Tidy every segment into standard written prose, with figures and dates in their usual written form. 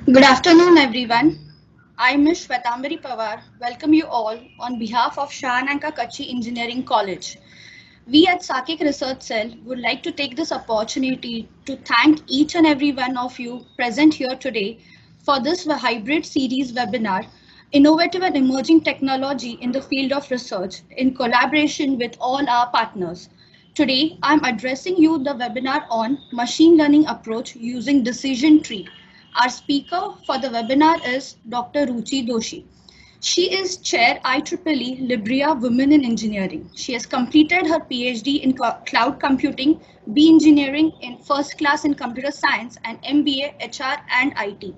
Good afternoon, everyone. I'm Ms. Shwetambari Pawar. Welcome you all on behalf of Shahananka Kachi Engineering College. We at Sakik Research Cell would like to take this opportunity to thank each and every one of you present here today for this hybrid series webinar, Innovative and Emerging Technology in the Field of Research, in collaboration with all our partners. Today, I'm addressing you the webinar on machine learning approach using decision tree. Our speaker for the webinar is Dr. Ruchi Doshi. She is Chair IEEE Libria Women in Engineering. She has completed her PhD in Cloud Computing, B Engineering in First Class in Computer Science, and MBA HR and IT.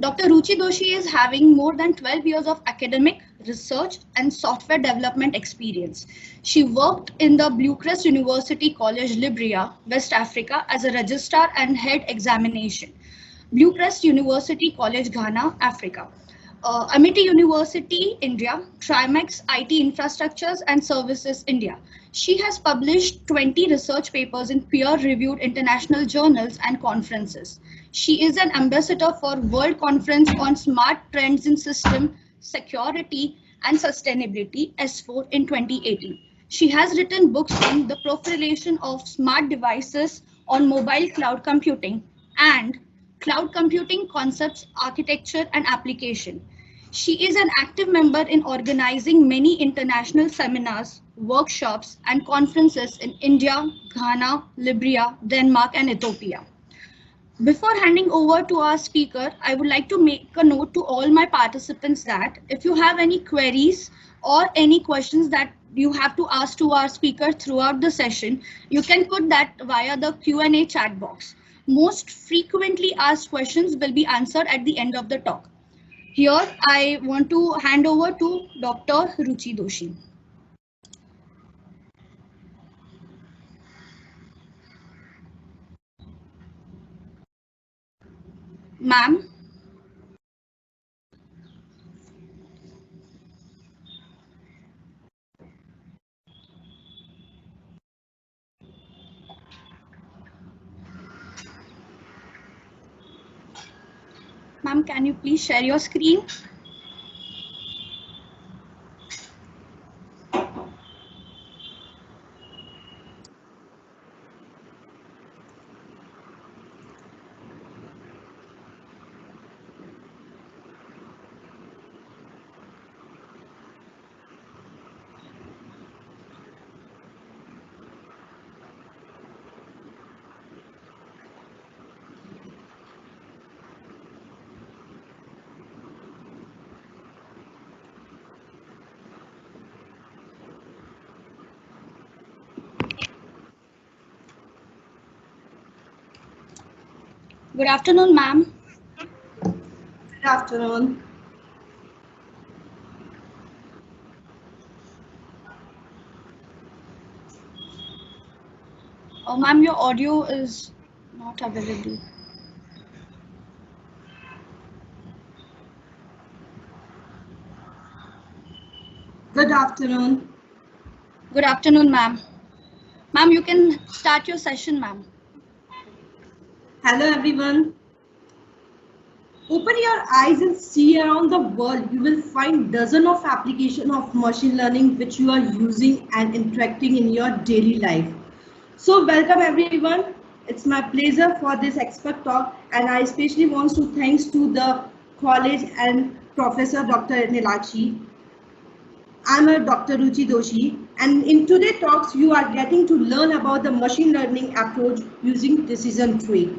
Dr. Ruchi Doshi is having more than 12 years of academic, research, and software development experience. She worked in the Bluecrest University College Libria, West Africa, as a registrar and head examination. Bluecrest University College, Ghana, Africa. Amity University, India, Trimax IT Infrastructures and Services, India. She has published 20 research papers in peer-reviewed international journals and conferences. She is an ambassador for World Conference on Smart Trends in System Security and Sustainability, S4, in 2018. She has written books on the proliferation of smart devices on mobile cloud computing and cloud computing concepts, architecture, and application. She is an active member in organizing many international seminars, workshops, and conferences in India, Ghana, Libya, Denmark, and Ethiopia. Before handing over to our speaker, I would like to make a note to all my participants that if you have any queries or any questions that you have to ask to our speaker throughout the session, you can put that via the Q&A chat box. Most frequently asked questions will be answered at the end of the talk. Here, I want to hand over to Dr. Ruchi Doshi. Ma'am, ma'am, can you please share your screen? Good afternoon, ma'am. Good afternoon. Oh, ma'am, your audio is not available. Good afternoon. Good afternoon, ma'am. Ma'am, you can start your session, ma'am. Hello, everyone. Open your eyes and see around the world. You will find dozens of applications of machine learning which you are using and interacting in your daily life. So welcome everyone. It's my pleasure for this expert talk, and I especially want to thanks to the college and Professor Dr. Nilachi. I'm a Dr. Ruchi Doshi, and in today's talks, you are getting to learn about the machine learning approach using decision tree.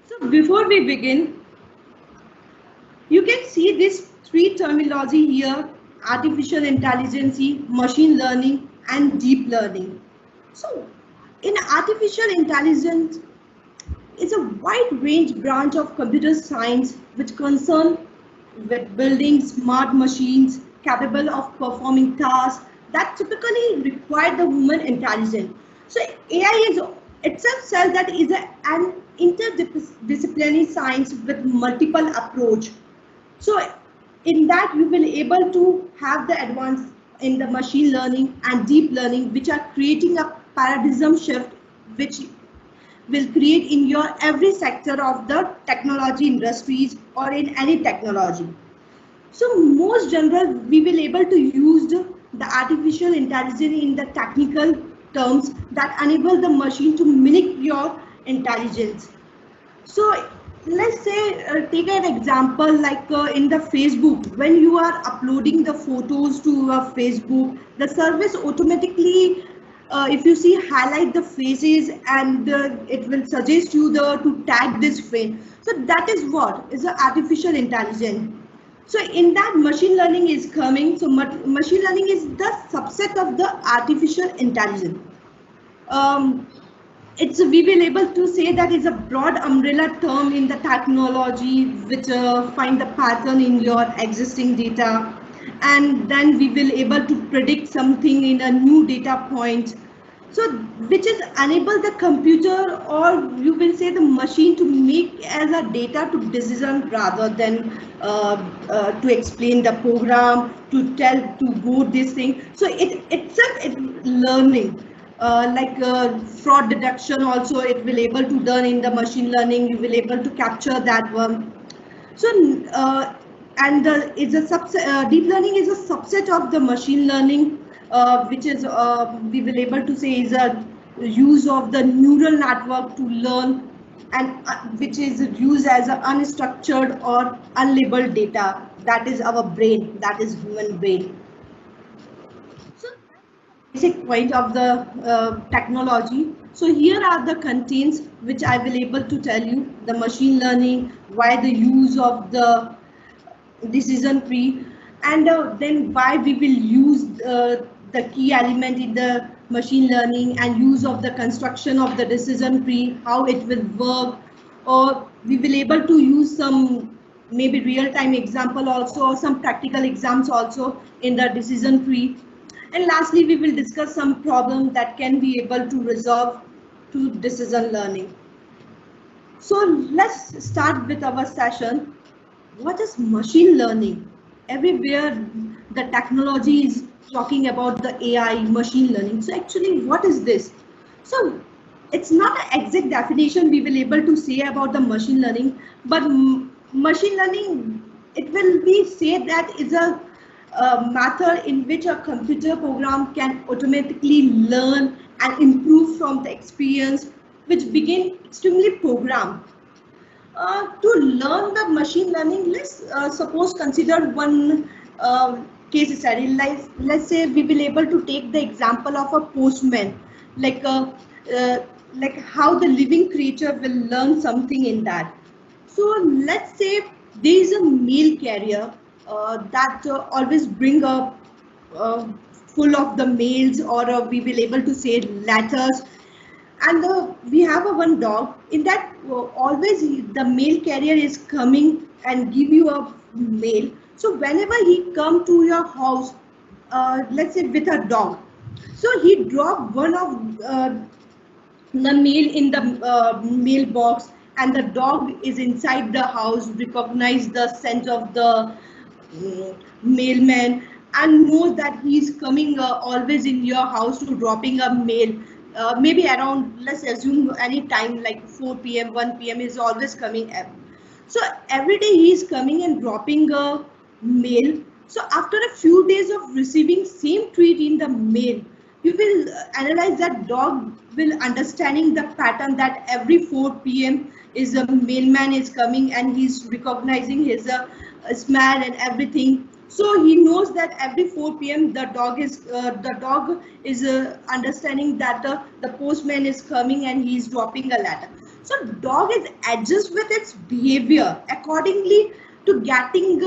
So before we begin, you can see this three terminology here: artificial intelligence, machine learning, and deep learning. So in artificial intelligence, it's a wide range branch of computer science which concern with building smart machines capable of performing tasks that typically require the human intelligence. So AI is itself says that is an interdisciplinary science with multiple approach. So in that you will able to have the advance in the machine learning and deep learning which are creating a paradigm shift which will create in your every sector of the technology industries or in any technology. So most general, we will able to use the artificial intelligence in the technical terms that enable the machine to mimic your intelligence. So let's say take an example like in the Facebook, when you are uploading the photos to Facebook, the service automatically, if you see, highlight the faces and it will suggest you the to tag this friend. So that is what is the artificial intelligence. So in that machine learning is coming. So machine learning is the subset of the artificial intelligence. Um, it's we will able to say that is a broad umbrella term in the technology which find the pattern in your existing data, and then we will able to predict something in a new data point, so which is enable the computer or you will say the machine to make as a data to decision rather than to explain the program to tell to go this thing. So it itself it learning like fraud detection also it will able to learn in the machine learning, you will able to capture that one. So and it's a subset, deep learning is a subset of the machine learning, which is we will able to say is a use of the neural network to learn, and which is used as a unstructured or unlabeled data. That is our brain, that is human brain. So basic point of the technology. So here are the contents which I will able to tell you the machine learning, why the use of the decision tree, and then why we will use the key element in the machine learning and use of the construction of the decision tree, how it will work, or we will able to use some maybe real time example also or some practical exams also in the decision tree. And lastly, we will discuss some problem that can be able to resolve to decision learning. So let's start with our session. What is machine learning? Everywhere the technology is talking about the AI, machine learning. So actually, what is this? So it's not an exact definition we will able to say about the machine learning, but machine learning, it will be said that is a method in which a computer program can automatically learn and improve from the experience which begin extremely programmed. To learn the machine learning, let's suppose consider one case study. Let's say we will able to take the example of a postman, like uh, like how the living creature will learn something in that. So let's say there is a mail carrier that always bring up full of the mails, or we will able to say letters, and we have a one dog in that always the mail carrier is coming and give you a mail. So whenever he come to your house, let's say with a dog, so he drop one of the mail in the mailbox, and the dog is inside the house, recognize the scent of the mailman, and knows that he's coming always in your house to dropping a mail, maybe around, let's assume any time like 4 p.m., 1 p.m. is always coming. So every day he is coming and dropping a mail. So after a few days of receiving same tweet in the mail, you will analyze that dog will understanding the pattern that every 4 p.m. is a mailman is coming and he's recognizing his smell and everything. So he knows that every 4 p.m. the dog is understanding that the postman is coming and he is dropping a letter. So dog is adjust with its behavior accordingly to getting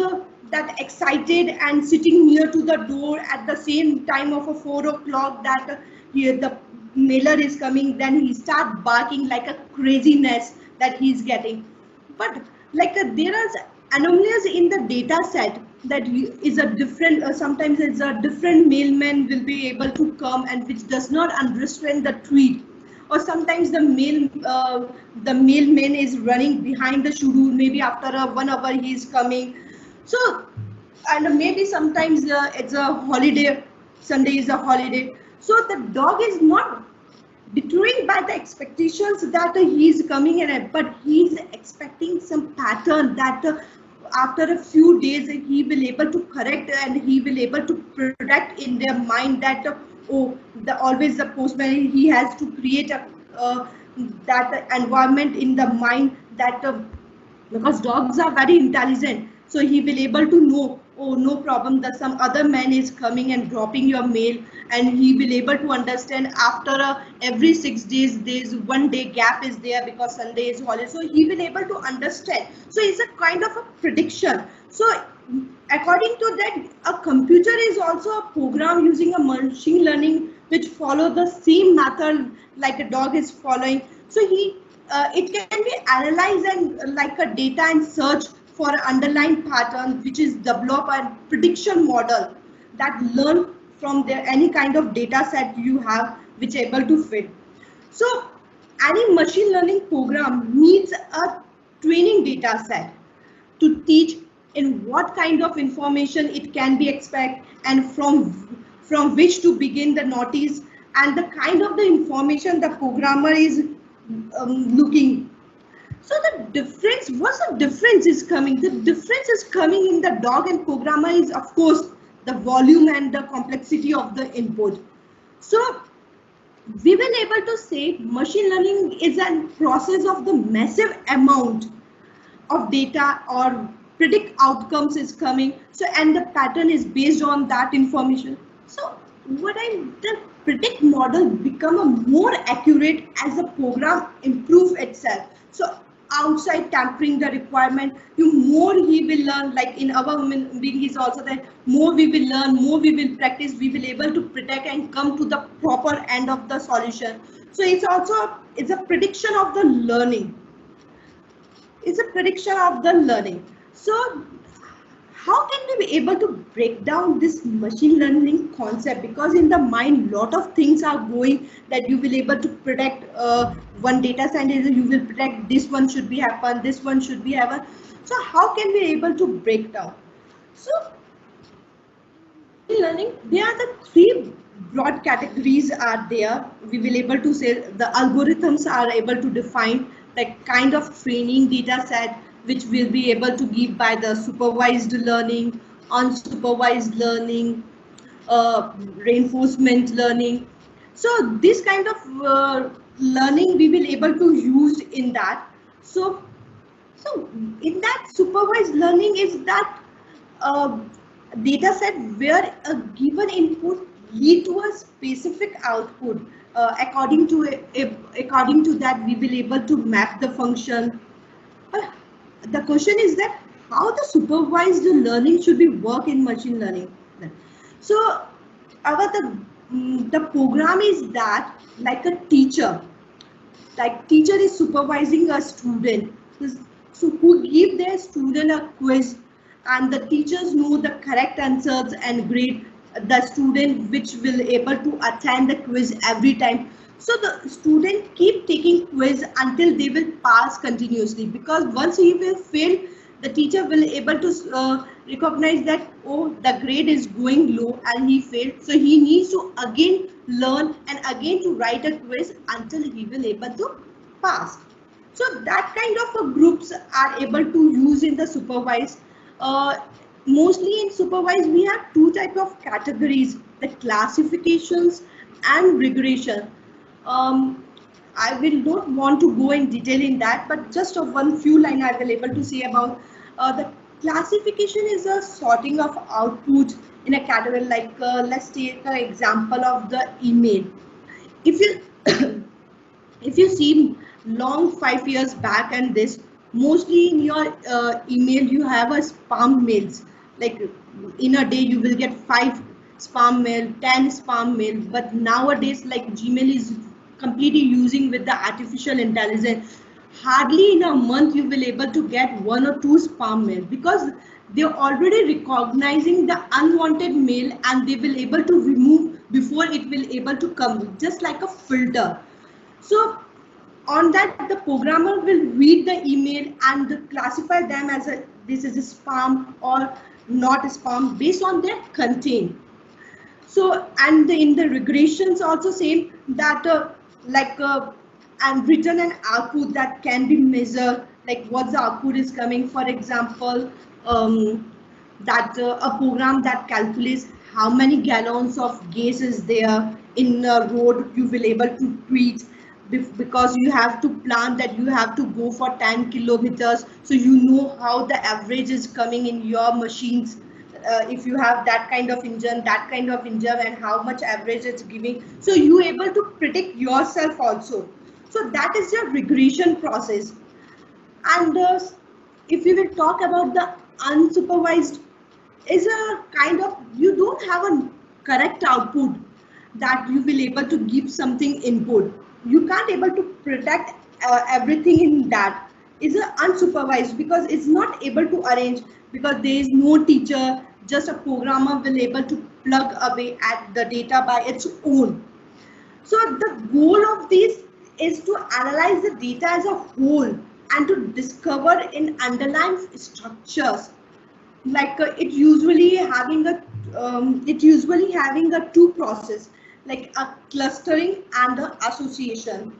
that excited and sitting near to the door at the same time of a 4 o'clock that the mailer is coming. Then he start barking like a craziness that he's getting. But like there are anomalies in the data set that is a different. Sometimes it's a different mailman will be able to come and which does not understand the tweet, or sometimes the mailman is running behind the schedule, maybe after a 1 hour he is coming. So and maybe sometimes it's a holiday, Sunday is a holiday, so the dog is not deterring by the expectations that he is coming in, but he is expecting some pattern that after a few days he will able to correct and he will able to predict in their mind that oh, the always the postman he has to create a that environment in the mind that because dogs are very intelligent, so he will able to know, oh no problem, that some other man is coming and dropping your mail, and he will able to understand after every 6 days there's 1 day gap is there because Sunday is holiday, so he will able to understand. So it's a kind of a prediction. So according to that, a computer is also a program using a machine learning which follow the same method like a dog is following. So it can be analyzed and like a data and search for underlying pattern which is develop a prediction model that learn from there any kind of data set you have which able to fit. So any machine learning program needs a training data set to teach in what kind of information it can be expect and from which to begin the notice and the kind of the information the programmer is looking. So the difference, what's the difference is coming? The difference is coming in the dog and programmer is of course the volume and the complexity of the input. So we will able to say machine learning is a process of the massive amount of data or predict outcomes is coming. So and the pattern is based on that information. So the predict model become a more accurate as the program improve itself. So outside tampering the requirement, you more he will learn, like in our human being is also that more we will learn, more we will practice, we will able to predict and come to the proper end of the solution. So it's a prediction of the learning. It's a prediction of the learning. So how can we be able to break down this machine learning concept? Because in the mind lot of things are going that you will able to predict one data scientist, you will predict this one should be happen, this one should be happen. So how can we able to break down? So in learning there are the three broad categories are there. We will able to say the algorithms are able to define the kind of training data set which will be able to give by the supervised learning, unsupervised learning, reinforcement learning. So this kind of learning we will able to use in that. So in that supervised learning is that uh, data set where a given input lead to a specific output. According to that we will able to map the function. But the question is that how the supervised learning should be work in machine learning. So the program is that like a teacher, like teacher is supervising a student, so who give their student a quiz and the teachers know the correct answers and grade the student which will able to attend the quiz every time. So the student keep taking quiz until they will pass continuously, because once he will fail, the teacher will able to recognize that oh, the grade is going low and he failed, so he needs to again learn and again to write a quiz until he will able to pass. So that kind of groups are able to use in the supervised. uh, Mostly in supervised we have two type of categories, the classifications and regression. um, I will not want to go in detail in that, but just of one few line I will able to say about the classification is a sorting of output in a category. Like let's take an example of the email. If you if you see long 5 years back and this, mostly in your email you have a spam mails. Like in a day you will get 5 spam mail, 10 spam mail, but nowadays like Gmail is completely using with the artificial intelligence. Hardly in a month you will able to get 1 or 2 spam mail, because they're already recognizing the unwanted mail and they will able to remove before it will able to come, just like a filter. So on that, the programmer will read the email and classify them as a this is a spam or not a spam based on their content. So and in the regressions also same that like and written an output that can be measured, like what the output is coming. For example, that a program that calculates how many gallons of gas is there in a road, you will able to treat, because you have to plan that you have to go for 10 kilometers, so you know how the average is coming in your machines. If you have that kind of engine and how much average it's giving, so you able to predict yourself also. So that is your regression process. And if you will talk about the unsupervised, is a kind of, you don't have a correct output that you will able to give something input. You can't able to predict everything in that. Is a unsupervised because it's not able to arrange, because there is no teacher, just a programmer will able to plug away at the data by its own. So the goal of this is to analyze the data as a whole and to discover in underlying structures. Like it usually having a two process, like a clustering and the association.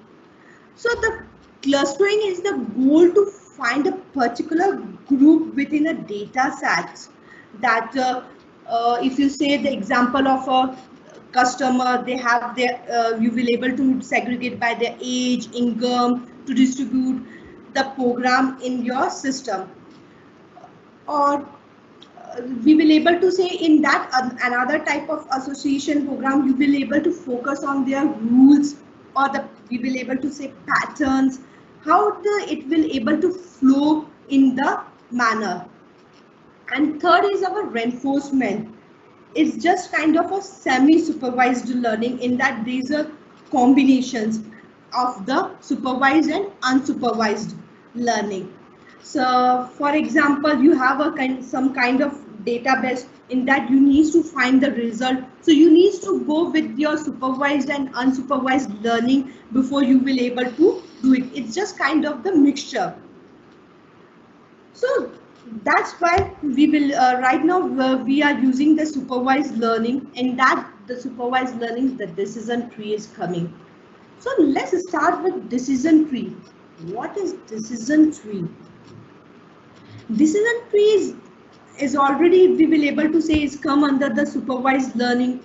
So the clustering is the goal to find a particular group within a data set. That if you say the example of a customer, they have their, you will able to segregate by their age, income, to distribute the program in your system. Or we will able to say in that another type of association program, you will able to focus on their rules, or the we will able to say patterns, how the it will able to flow in the manner. And third is our reinforcement. It's just kind of a semi-supervised learning, in that these are combinations of the supervised and unsupervised learning. So, for example, you have a some kind of database, in that you need to find the result. So you need to go with your supervised and unsupervised learning before you will able to do it. It's just kind of the mixture. So that's why we will right now we are using the supervised learning, and that the supervised learning, the decision tree is coming. So let's start with decision tree. What is decision tree? Decision tree is already, we will able to say, is come under the supervised learning.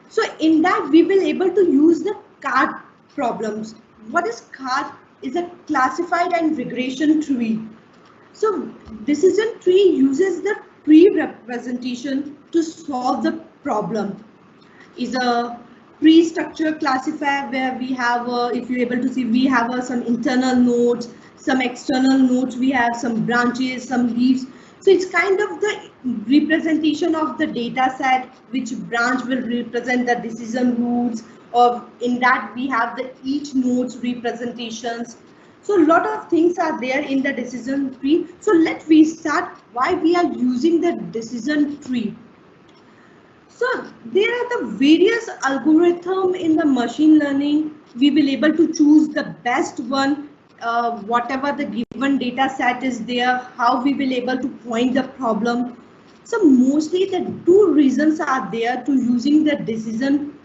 So in that we will able to use the card problems. What is card? Is a classified and regression tree. So decision tree uses the tree representation to solve the problem. Is a tree structure classifier where we have, if you're able to see, we have some internal nodes, some external nodes, we have some branches, some leaves. So it's kind of the representation of the data set, which branch will represent the decision rules, or in that we have the each nodes representations. So a lot of things are there in the decision tree. So let we start why we are using the decision tree. So there are the various algorithm in the machine learning. We will able to choose the best one, whatever the given data set is there, how we will able to point the problem. So mostly the two reasons are there to using the decision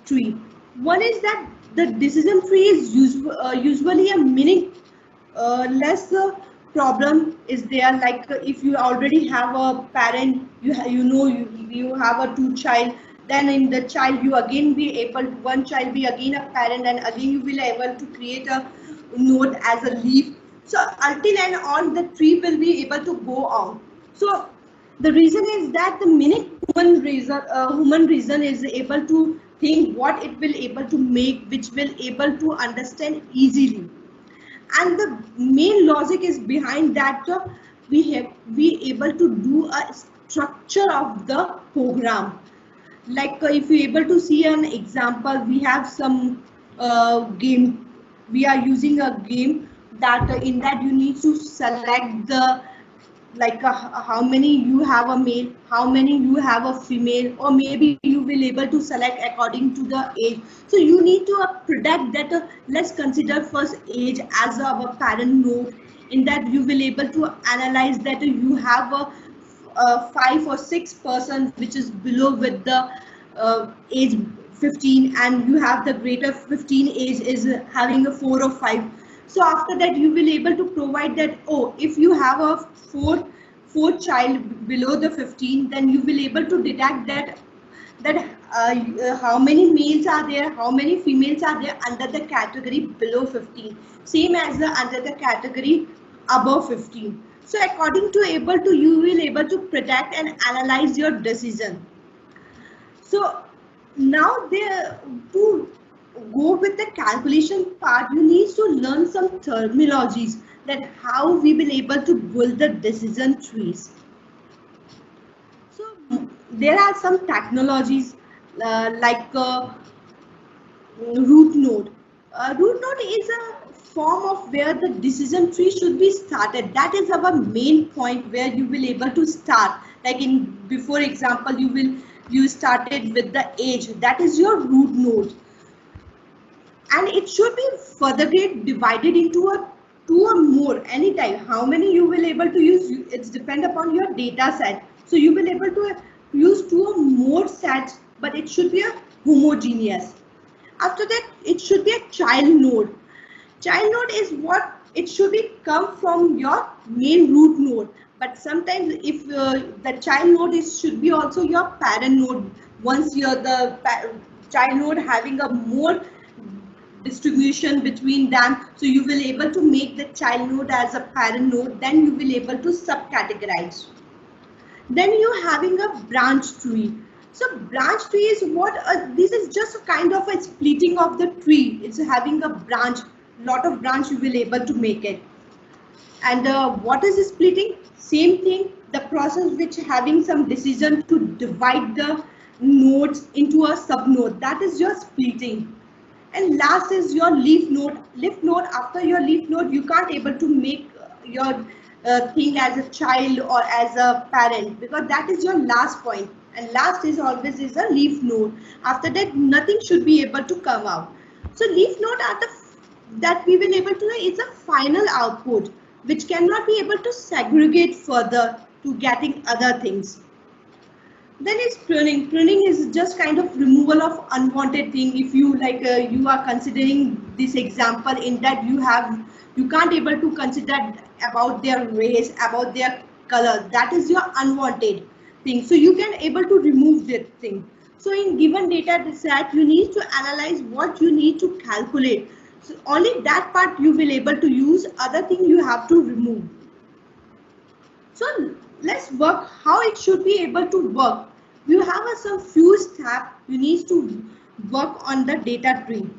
tree. One is that the decision tree is usually a meaning less problem is there. Like if you already have a parent, you know you have a two child, then in the child you again be able, one child be again a parent, and again you will able to create a node as a leaf. So until and all the tree will be able to go on. So the reason is that the minute human reason is able to think what it will able to make, which will able to understand easily. And the main logic is behind that, we able to do a structure of the program. Like if you able to see an example, we have some game, we are using a game that in that you need to select the, like how many you have a male, how many you have a female, or maybe you will able to select according to the age. So you need to predict that, let's consider first age as our parent node. In that you will able to analyze that you have a 5 or 6 person which is below with the age 15, and you have the greater 15 age is having a 4 or 5. So after that you will able to provide that, oh, if you have a fourth child below the 15, then you will able to detect that how many males are there, how many females are there under the category below 15, same as the under the category above 15. So according to able to, you will able to predict and analyze your decision. So now there, to go with the calculation part, you need to learn some terminologies, that how we will able to build the decision trees. So there are some technologies root node. Root node is a form of where the decision tree should be started. That is our main point where you will able to start. Like in before example, you started with the age. That is your root node, and it should be further get divided into a two or more anytime. How many you will able to use, it's depend upon your data set. So you will able to use two or more sets, but it should be a homogeneous. After that, it should be a child node. Child node is what it should be come from your main root node. But sometimes if the child node is should be also your parent node. Once you're the child node having a more distribution between them, so you will able to make the child node as a parent node, then you will able to subcategorize. Then you having a branch tree. So branch tree is what, this is just a kind of a splitting of the tree. It's having a branch, lot of branch you will able to make it. And what is splitting? Same thing, the process which having some decision to divide the nodes into a sub node, that is your splitting. And last is your leaf node. Leaf node, after your leaf node, you can't able to make your thing as a child or as a parent, because that is your last point. And last is always is a leaf node. After that, nothing should be able to come out. So leaf node are the that we will able to know is a final output which cannot be able to segregate further to getting other things. Then is pruning. Pruning is just kind of removal of unwanted thing. If you like, you are considering this example in that you can't able to consider about their race, about their color. That is your unwanted thing. So you can able to remove that thing. So in given data set, you need to analyze what you need to calculate. So only that part you will able to use. Other thing you have to remove. So let's work how it should be able to work. You have some few steps you need to work on the data tree.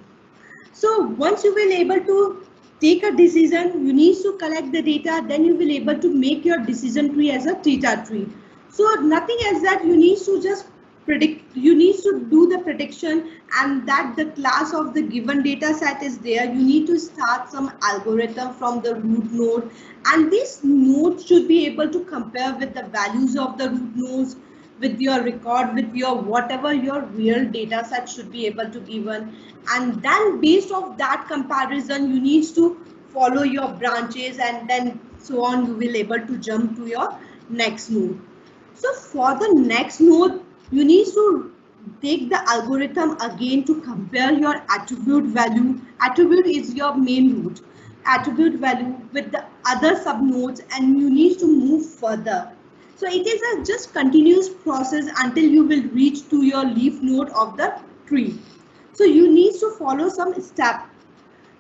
So once you will able to take a decision, you need to collect the data, then you will able to make your decision tree as a data tree. So nothing as that, you need to just predict, you need to do the prediction, and that the class of the given data set is there. You need to start some algorithm from the root node, and this node should be able to compare with the values of the root nodes, with your record, with your whatever your real data set should be able to given. And then based of that comparison, you need to follow your branches, and then so on you will able to jump to your next node. So for the next node, you need to take the algorithm again to compare your attribute value. Attribute is your main root. Attribute value with the other subnodes, and you need to move further. So it is a just continuous process until you will reach to your leaf node of the tree. So you need to follow some step.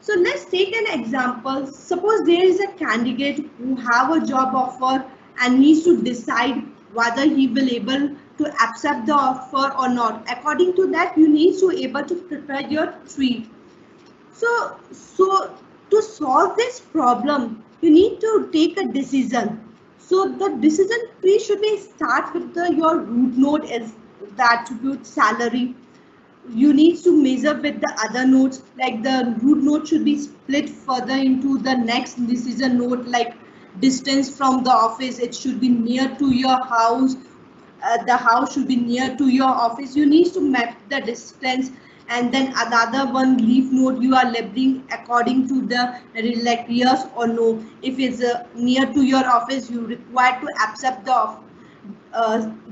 So let's take an example. Suppose there is a candidate who have a job offer and needs to decide whether he will able to accept the offer or not. According to that, you need to able to prepare your tree. So to solve this problem, you need to take a decision. So the decision tree should be start with your root node as the attribute salary. You need to measure with the other nodes, like the root node should be split further into the next decision node, like distance from the office, it should be near to your house, the house should be near to your office. You need to map the distance. And then another one leaf node you are labeling according to the like yes or no. If it's near to your office, you require to accept the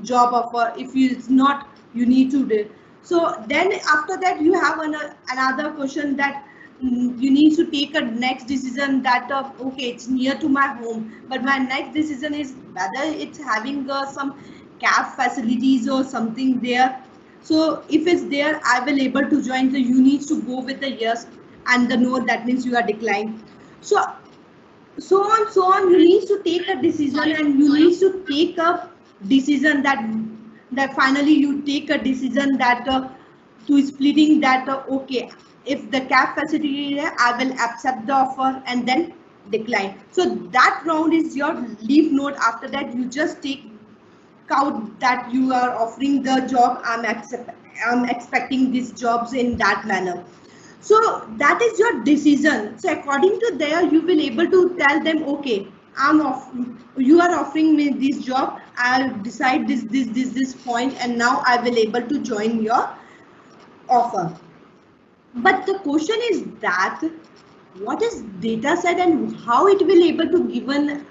job offer. If it's not, you need to do. So then after that you have another question that you need to take a next decision that okay, it's near to my home, but my next decision is whether it's having some cab facilities or something there. So if it's there, I will able to join. So you need to go with the yes and the no. That means you are declined. So so on, you need to take a decision, and you need to take a decision that finally you take a decision that to splitting that okay, if the cap facility is there, I will accept the offer and then decline. So that round is your leave note. After that you just take out that you are offering the job, I'm expecting these jobs in that manner. So that is your decision. So according to there, you will able to tell them, okay, I'm off, you are offering me this job, I'll decide this point, and now I will able to join your offer. But the question is that what is data set and how it will able to given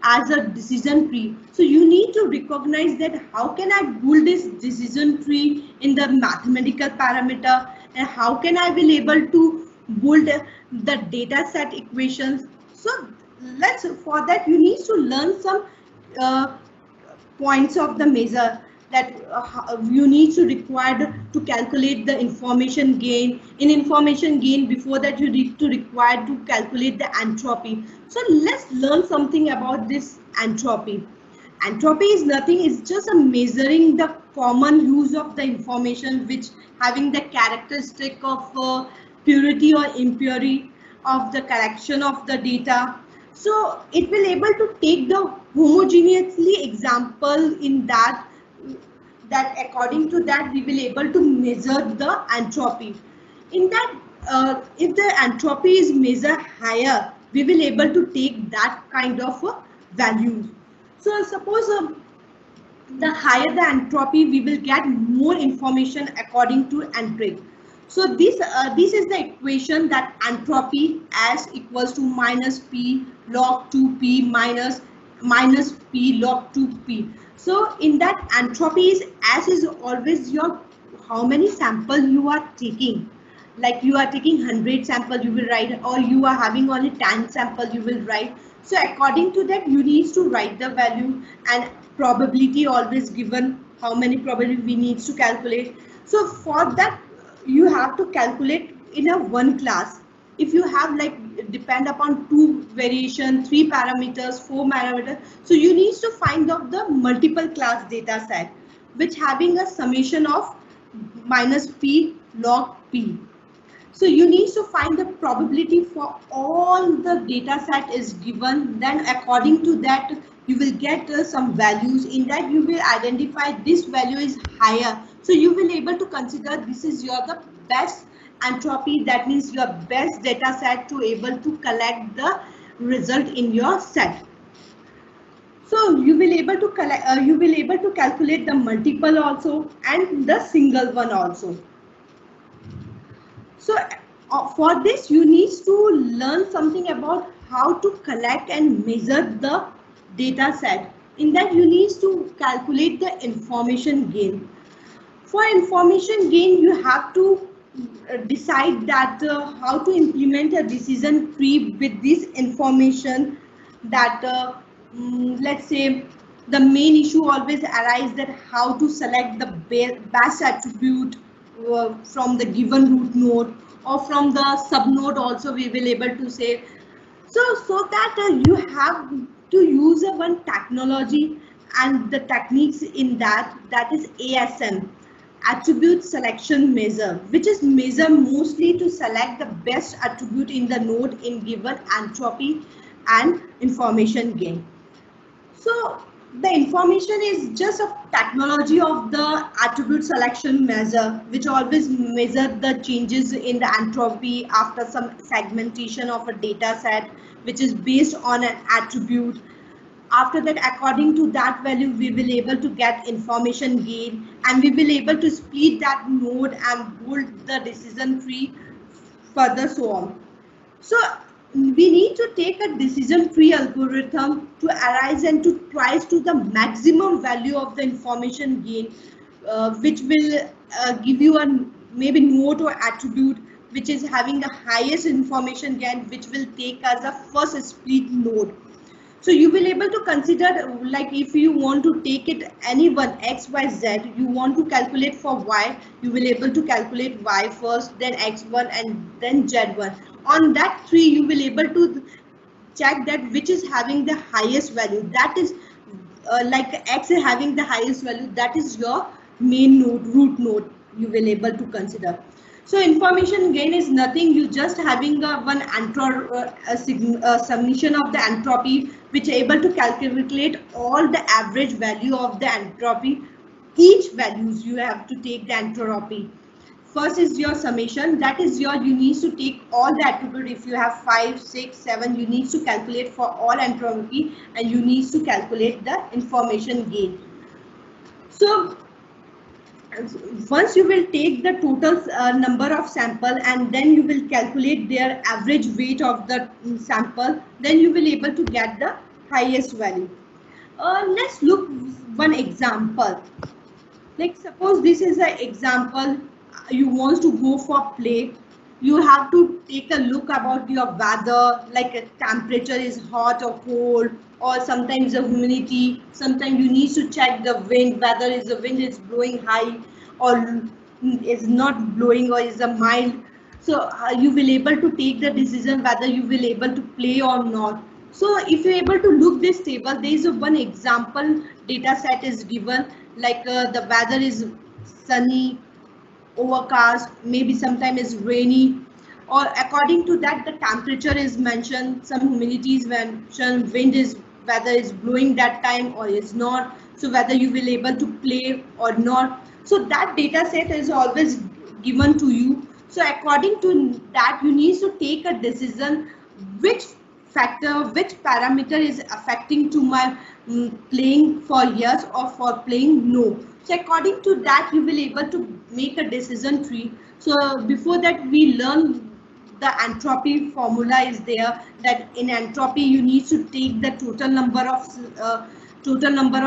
as a decision tree. So you need to recognize that how can I build this decision tree in the mathematical parameter, and how can I will able to build the data set equations. So let's, for that you need to learn some uh, points of the measure that you need to required to calculate the information gain. In information gain, before that you need to require to calculate the entropy. So let's learn something about this entropy. Entropy is nothing, it's just a measuring the common use of the information which having the characteristic of purity or impurity of the collection of the data. So it will able to take the homogeneously example in that according to that we will able to measure the entropy. In that if the entropy is measured higher, we will able to take that kind of values. So suppose the higher the entropy, we will get more information according to entropy. So this is the equation that entropy as equals to minus p log 2p minus p log 2p. So in that entropy is as is always your how many sample you are taking. Like you are taking 100 sample, you will write, or you are having only 10 sample, you will write. So according to that you need to write the value, and probability always given, how many probability we need to calculate. So for that you have to calculate in a one class. If you have like depend upon two variation, three parameters, four parameters, so you need to find out the multiple class data set which having a summation of minus p log p. So you need to find the probability for all the data set is given. Then according to that, you will get some values. In that you will identify this value is higher. So you will able to consider this is your the best entropy. That means your best data set to able to collect the result in your set. So you will able to collect, you will able to calculate the multiple also and the single one also. So for this, you need to learn something about how to collect and measure the data set. In that, you need to calculate the information gain. For information gain, you have to decide that how to implement a decision tree with this information that let's say the main issue always arises that how to select the best attribute from the given root node, or from the sub node also we will able to say. So that you have to use one technology and the techniques in that is ASM, attribute selection measure, which is measure mostly to select the best attribute in the node in given entropy and information gain. So the information is just a technology of the attribute selection measure, which always measure the changes in the entropy after some segmentation of a data set, which is based on an attribute. After that, according to that value, we will able to get information gain, and we will able to split that node and build the decision tree further so on. So we need to take a decision tree algorithm to arise and to price to the maximum value of the information gain, which will give you a maybe node or attribute which is having the highest information gain, which will take as a first split node. So you will able to consider, like if you want to take it any one x y z, you want to calculate for y, you will able to calculate y first, then x1 and then z1. On that tree you will able to check that which is having the highest value, that is like x is having the highest value, that is your main node, root node you will able to consider. So information gain is nothing, you just having a one summation of the entropy, which able to calculate all the average value of the entropy. Each values you have to take the entropy. First is your summation, that is your, you need to take all the attribute. If you have 5 6 7, you need to calculate for all entropy, and you need to calculate the information gain. So once you will take the total number of sample, and then you will calculate their average weight of the sample, then you will able to get the highest value. Let's look one example. Like suppose this is an example, you want to go for play, you have to take a look about your weather, like a temperature is hot or cold, or sometimes the humidity, sometimes you need to check the wind, whether is the wind is blowing high or is not blowing, or is a mild. So you will able to take the decision whether you will able to play or not. So if you're able to look this table, there is a one example data set is given, like the weather is sunny, overcast, maybe sometime is rainy, or according to that the temperature is mentioned, some humidity is mentioned, wind is whether is blowing that time or is not, so whether you will able to play or not. So that data set is always given to you. So according to that you need to take a decision, which factor, which parameter is affecting to my playing for yes or for playing no. So according to that you will able to make a decision tree. So before that we learn the entropy formula is there, that in entropy you need to take the total number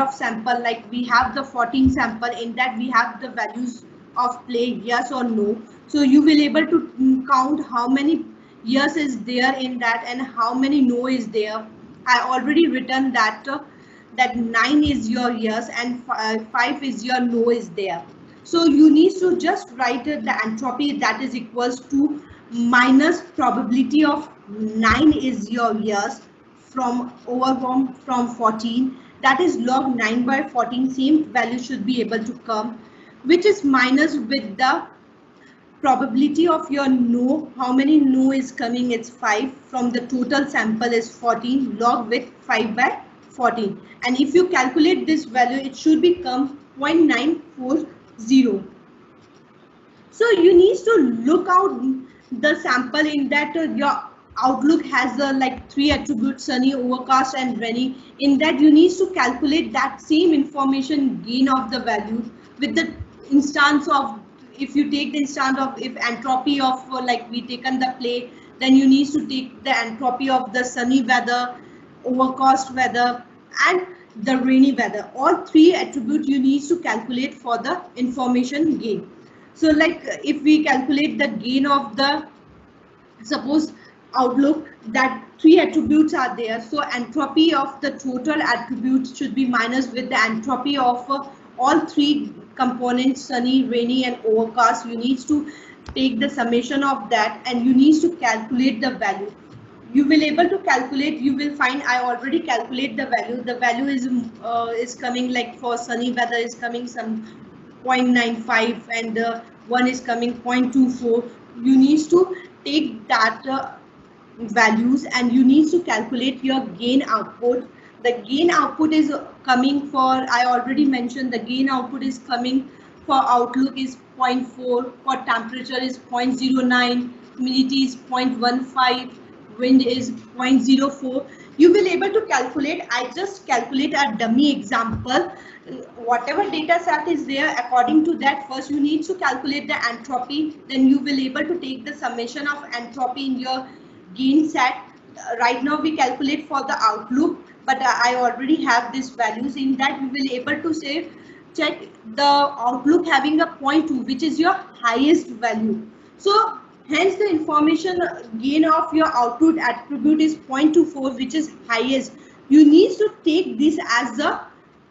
of sample, like we have the 14 sample, in that we have the values of play yes or no. So you will able to count how many yes is there in that and how many no is there. I already written that that 9 is your yes and 5 is your no is there. So you need to just write the entropy, that is equals to minus probability of 9 is your yes from from 14, that is log 9 by 14, same value should be able to come, which is minus with the probability of your no, how many no is coming, it's 5, from the total sample is 14, log with 5 by 14, and if you calculate this value it should become 0.940. So you need to look out the sample in that your outlook has like 3 attributes, sunny, overcast and rainy. In that you need to calculate that same information gain of the value with the instance of, if you take the instance of, if entropy of like we taken the play, then you need to take the entropy of the sunny weather, overcast weather and the rainy weather. All 3 attributes you need to calculate for the information gain. So like if we calculate the gain of the, suppose outlook, that 3 attributes are there, so entropy of the total attributes should be minus with the entropy of all 3 components, sunny, rainy and overcast. You need to take the summation of that and you need to calculate the value. You will able to calculate, you will find I already calculate the value. The value is coming, like for sunny weather is coming some 0.95 and one is coming 0.24. You need to take that values and you need to calculate your gain output. The gain output is coming for, I already mentioned the gain output is coming for outlook is 0.4, for temperature is 0.09, humidity is 0.15, wind is 0.04. You will able to calculate, I just calculate a dummy example. Whatever data set is there, according to that first you need to calculate the entropy, then you will able to take the summation of entropy in your gain set. Right now we calculate for the outlook, but I already have these values. In that you will able to say check the outlook having a 0.2, which is your highest value. So hence the information gain of your output attribute is 0.24, which is highest. You need to take this as the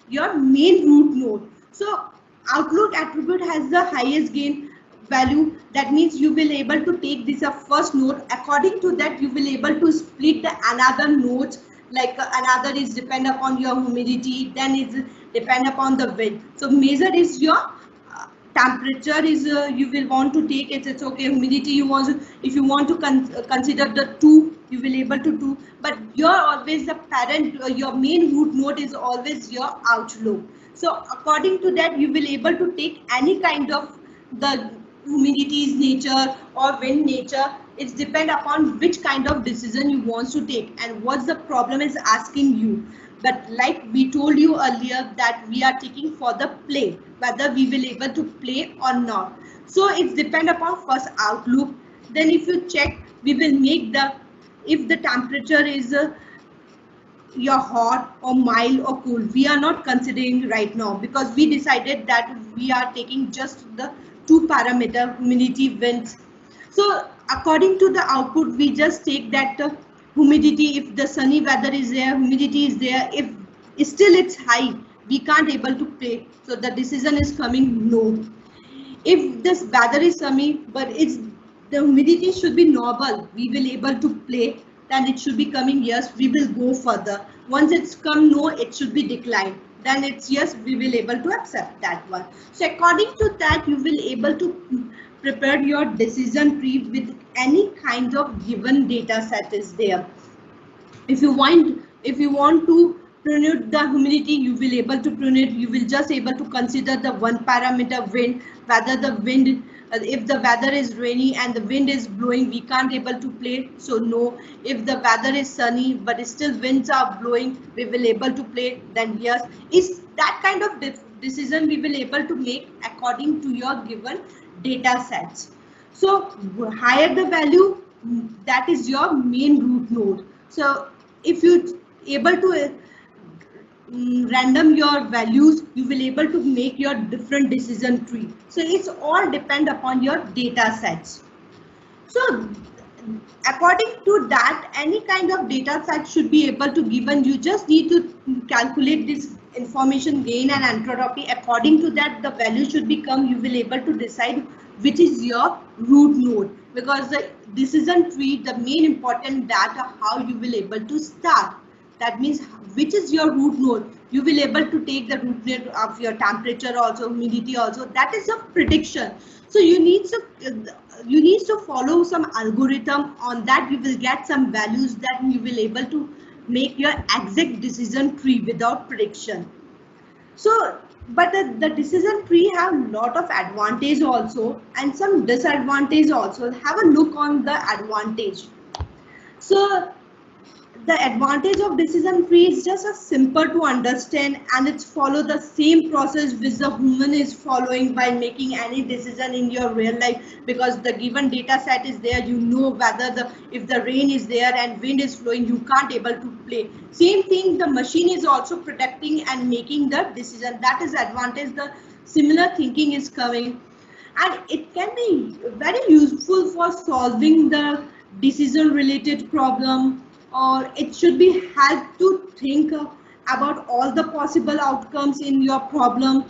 your main root node. So outlook attribute has the highest gain value. That means you will able to take this a first node. According to that, you will able to split the another nodes, like another is depend upon your humidity, then is depend upon the wind. So measure is your temperature is you will want to take it. It's okay. Humidity you want to, if you want to consider the two, you will able to do. But you're always the parent. Your main root node is always your outlook. So according to that, you will able to take any kind of the humidity's nature or wind nature. It's depend upon which kind of decision you want to take and what's the problem is asking you. But like we told you earlier that we are taking for the play, whether we will able to play or not. So it's depend upon first outlook. Then if you check, we will make the, if the temperature is you're hot or mild or cool, we are not considering right now because we decided that we are taking just the two parameter, humidity, winds. So according to the output, we just take that humidity. If the sunny weather is there, humidity is there, if still it's high, we can't able to play. So the decision is coming no. If this weather is sunny, but it's the humidity should be normal, we will able to play, then it should be coming yes, we will go further. Once it's come no, it should be declined, then it's yes, we will able to accept that one. So according to that, you will able to prepare your decision tree with any kind of given data set is there. If you want to prunute the humidity, you will able to prunute. You will just able to consider the one parameter wind, whether the wind, if the weather is rainy and the wind is blowing, we can't able to play, so no. If the weather is sunny but still winds are blowing, we will able to play, then yes. Is that kind of decision we will able to make according to your given data sets. So higher the value, that is your main root node. So if you able to random your values, you will able to make your different decision tree. So it's all depend upon your data sets. So according to that, any kind of data set should be able to given. You just need to calculate this information gain and entropy. According to that, the value should become, you will able to decide which is your root node, because the decision tree, the main important data, how you will able to start. That means which is your root node. You will able to take the root node of your temperature also, humidity also. That is a prediction. So you need to follow some algorithm. On that you will get some values that you will able to make your exact decision tree without prediction. So but the decision tree have lot of advantage also and some disadvantage also. Have a look on the advantage. So the advantage of decision tree is just a simple to understand, and it's follow the same process which the human is following by making any decision in your real life, because the given data set is there. You know whether the, if the rain is there and wind is flowing, you can't able to play. Same thing, the machine is also predicting and making the decision. That is advantage. The similar thinking is coming, and it can be very useful for solving the decision related problem, or it should be help to think about all the possible outcomes in your problem.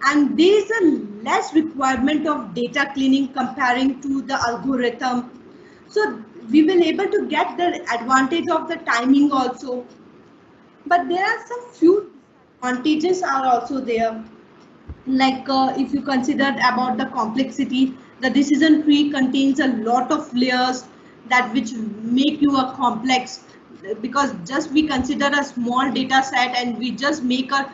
And there is a less requirement of data cleaning comparing to the algorithm. So we will able to get the advantage of the timing also, but there are some few advantages are also there. Like if you consider about the complexity, the decision tree contains a lot of layers that which make you a complex, because just we consider a small data set and we just make a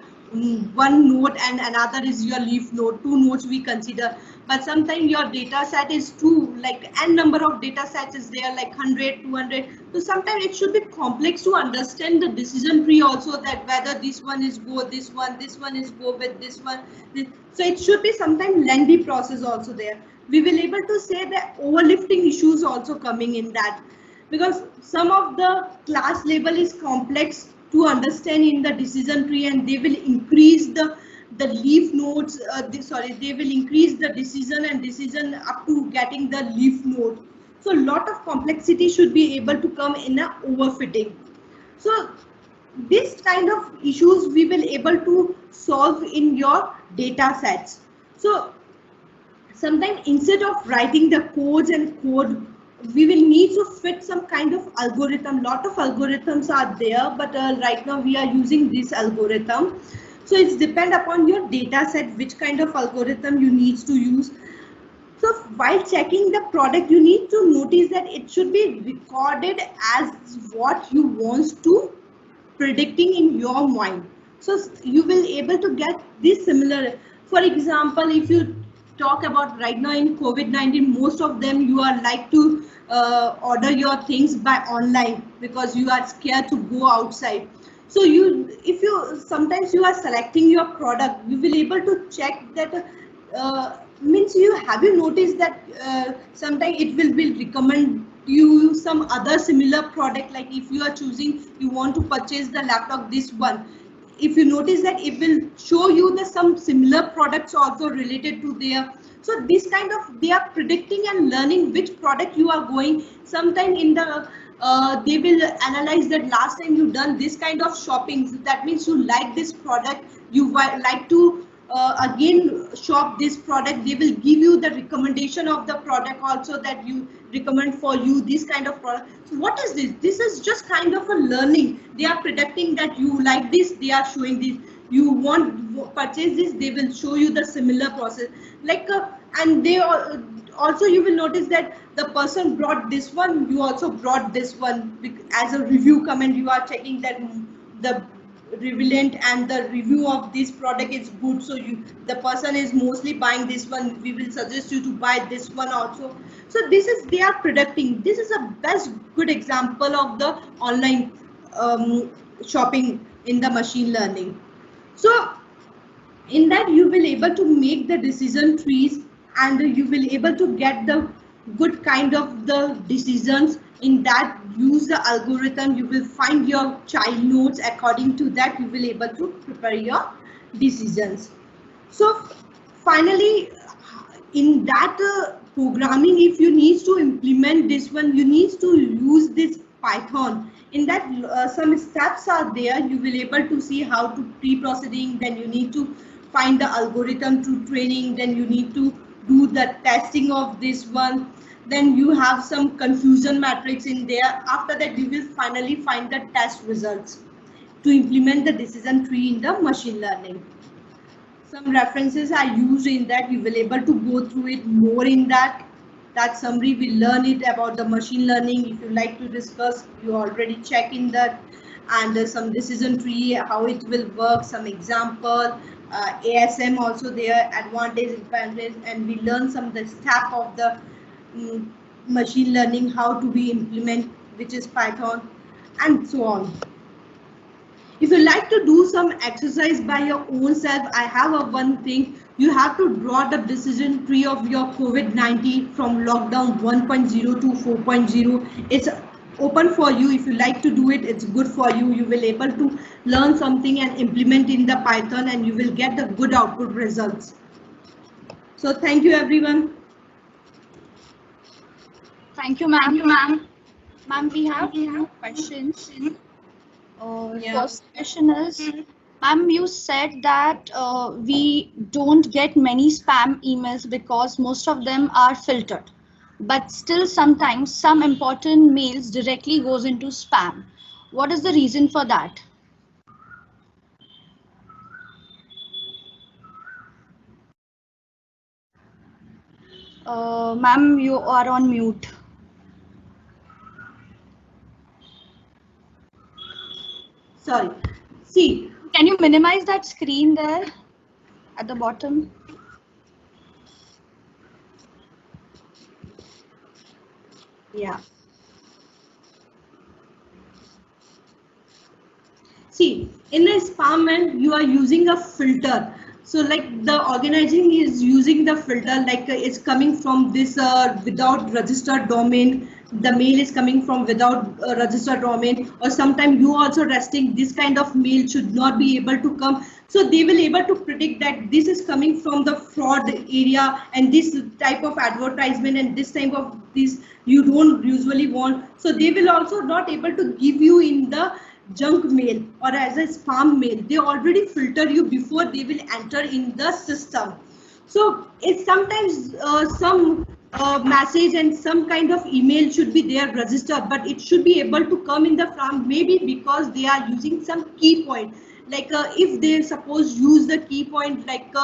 one node and another is your leaf node, two nodes we consider. But sometimes your data set is too, like n number of data sets is there, like 100 200. So sometimes it should be complex to understand the decision tree also, that whether this one is go this one is go with this one. So it should be sometimes lengthy process also there. We will able to say that overlifting issues also coming in that, because some of the class level is complex to understand in the decision tree, and they will increase the the leaf nodes, they will increase the decision and decision up to getting the leaf node. So a lot of complexity should be able to come in a overfitting. So this kind of issues we will able to solve in your data sets. So sometimes instead of writing the codes and code, we will need to fit some kind of algorithm. Lot of algorithms are there, but right now we are using this algorithm. So it's depend upon your data set which kind of algorithm you need to use. So while checking the product, you need to notice that it should be recorded as what you want to predicting in your mind. So you will able to get this similar. For example, if you talk about right now in COVID-19, most of them you are like to order your things by online because you are scared to go outside. So if you sometimes you are selecting your product, you will able to check that means you noticed that sometimes it will be recommend you some other similar product, like if you are choosing you want to purchase the laptop, this one, if you notice that it will show you the some similar products also related to their. So this kind of they are predicting and learning which product you are going. Sometime in the they will analyze that last time you done this kind of shopping, that means you like this product, you like to again shop this product. They will give you the recommendation of the product also, that you recommend for you this kind of product. So what is this? This is just kind of a learning. They are predicting that you like this, they are showing this. You want purchase this, they will show you the similar process, like and they also you will notice that the person brought this one, you also brought this one. As a review comment, you are checking that the relevant and the review of this product is good, so the person is mostly buying this one, we will suggest you to buy this one also. So this is they are predicting. This is a best good example of the online shopping in the machine learning. So in that you will able to make the decision trees, and you will able to get the good kind of the decisions. In that use the algorithm, you will find your child nodes. According to that you will able to prepare your decisions. So finally, in that programming, if you need to implement this one, you need to use this Python. In that some steps are there, you will able to see how to pre-processing, then you need to find the algorithm to training, then you need to do the testing of this one, then you have some confusion matrix in there. After that you will finally find the test results to implement the decision tree in the machine learning. Some references are used in that, you will able to go through it more in that summary. We learn it about the machine learning. If you like to discuss, you already check in that, and some decision tree, how it will work, some example, ASM also there, advantage, disadvantage, and we learn some the step of the machine learning, how to be implement, which is Python, and so on. If you like to do some exercise by your own self, I have a one thing. You have to draw the decision tree of your COVID-19 from lockdown 1.0 to 4.0. It's open for you. If you like to do it, it's good for you. You will able to learn something and implement in the Python, and you will get the good output results. So thank you, everyone. Thank you, ma'am. Ma'am, we have questions. First question is, ma'am, you said that we don't get many spam emails because most of them are filtered, but still sometimes some important mails directly goes into spam. What is the reason for that? Ma'am, you are on mute. Sorry. See. Can you minimize that screen there at the bottom? Yeah. See, in a spam mail, you are using a filter. So like the organizing is using the filter, like it's coming from this without registered domain. the mail is coming from without a registered domain, or sometimes you also resting this kind of mail should not be able to come. So they will able to predict that this is coming from the fraud area, and this type of advertisement and this type of this you don't usually want. So they will also not able to give you in the junk mail or as a spam mail. They already filter you before they will enter in the system. So it's sometimes some message and some kind of email should be there registered, but it should be able to come in the from maybe because they are using some key point. Like if they suppose use the key point, like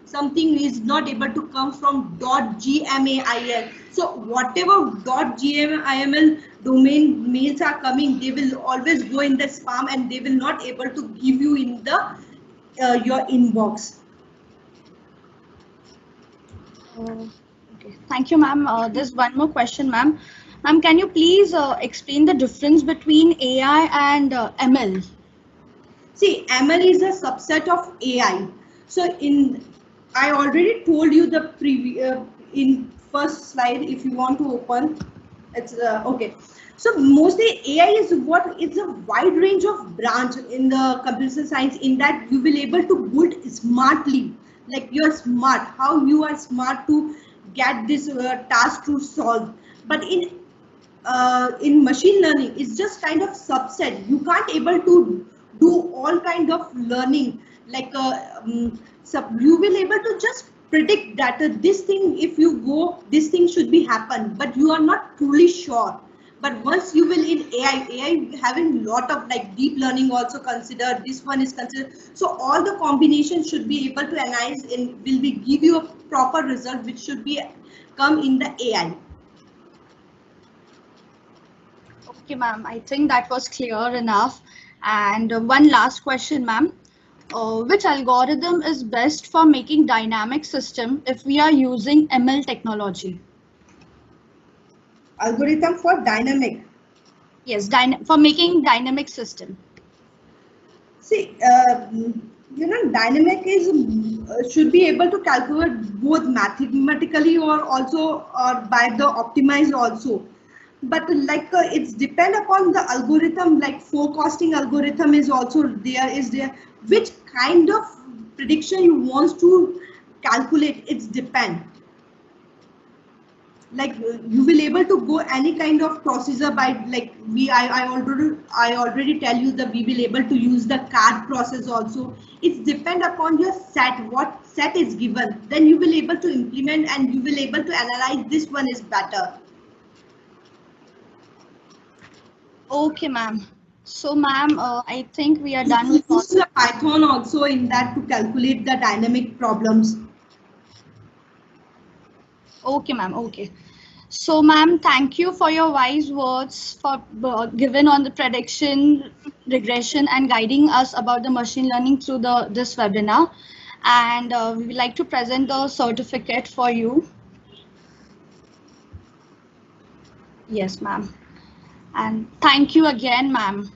something is not able to come from .gmail. So whatever .gmail domain mails are coming, they will always go in the spam and they will not able to give you in the your inbox. Okay. Thank you, ma'am. There's one more question, ma'am. Ma'am, can you please explain the difference between AI and ML? See, ML is a subset of AI. So I already told you the in first slide. If you want to open, it's okay. So mostly AI is what it's a wide range of branch in the computer science. In that you will able to build smartly, like you're smart. How you are smart to get this task to solve. But in machine learning it's just kind of subset. You can't able to do all kind of learning, like you will able to just predict that this thing if you go this thing should be happen, but you are not truly sure. But once you will in AI having lot of like deep learning also considered, this one is considered. So all the combinations should be able to analyze and will be give you a proper result which should be come in the AI. Okay, ma'am. I think that was clear enough. And one last question, ma'am. Which algorithm is best for making dynamic system if we are using ML technology? Algorithm for dynamic. Yes, for making dynamic system. See, dynamic is should be able to calculate both mathematically or also or by the optimized also. But like it's depend upon the algorithm. Like forecasting algorithm is also there. Is there which kind of prediction you want to calculate? It's depend. Like you will able to go any kind of procedure by like I already tell you that we will able to use the card process also. It's depend upon your set, what set is given, then you will able to implement and you will able to analyze this one is better. Okay, ma'am. So, ma'am, I think we are You done can with all. use the Python also in that to calculate the dynamic problems. Okay, ma'am. Okay. So, ma'am, thank you for your wise words for given on the prediction, regression, and guiding us about the machine learning through this webinar. And we would like to present the certificate for you. Yes, ma'am. And thank you again, ma'am.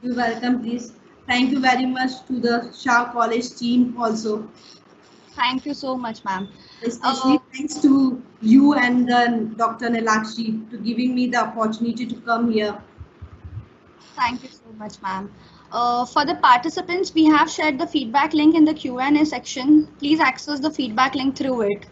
You're welcome, please. Thank you very much to the Shah College team also. Thank you so much, ma'am. Especially thanks to you and Dr. Nilakshi to giving me the opportunity to come here. Thank you so much, ma'am. For the participants, we have shared the feedback link in the Q&A section. Please access the feedback link through it.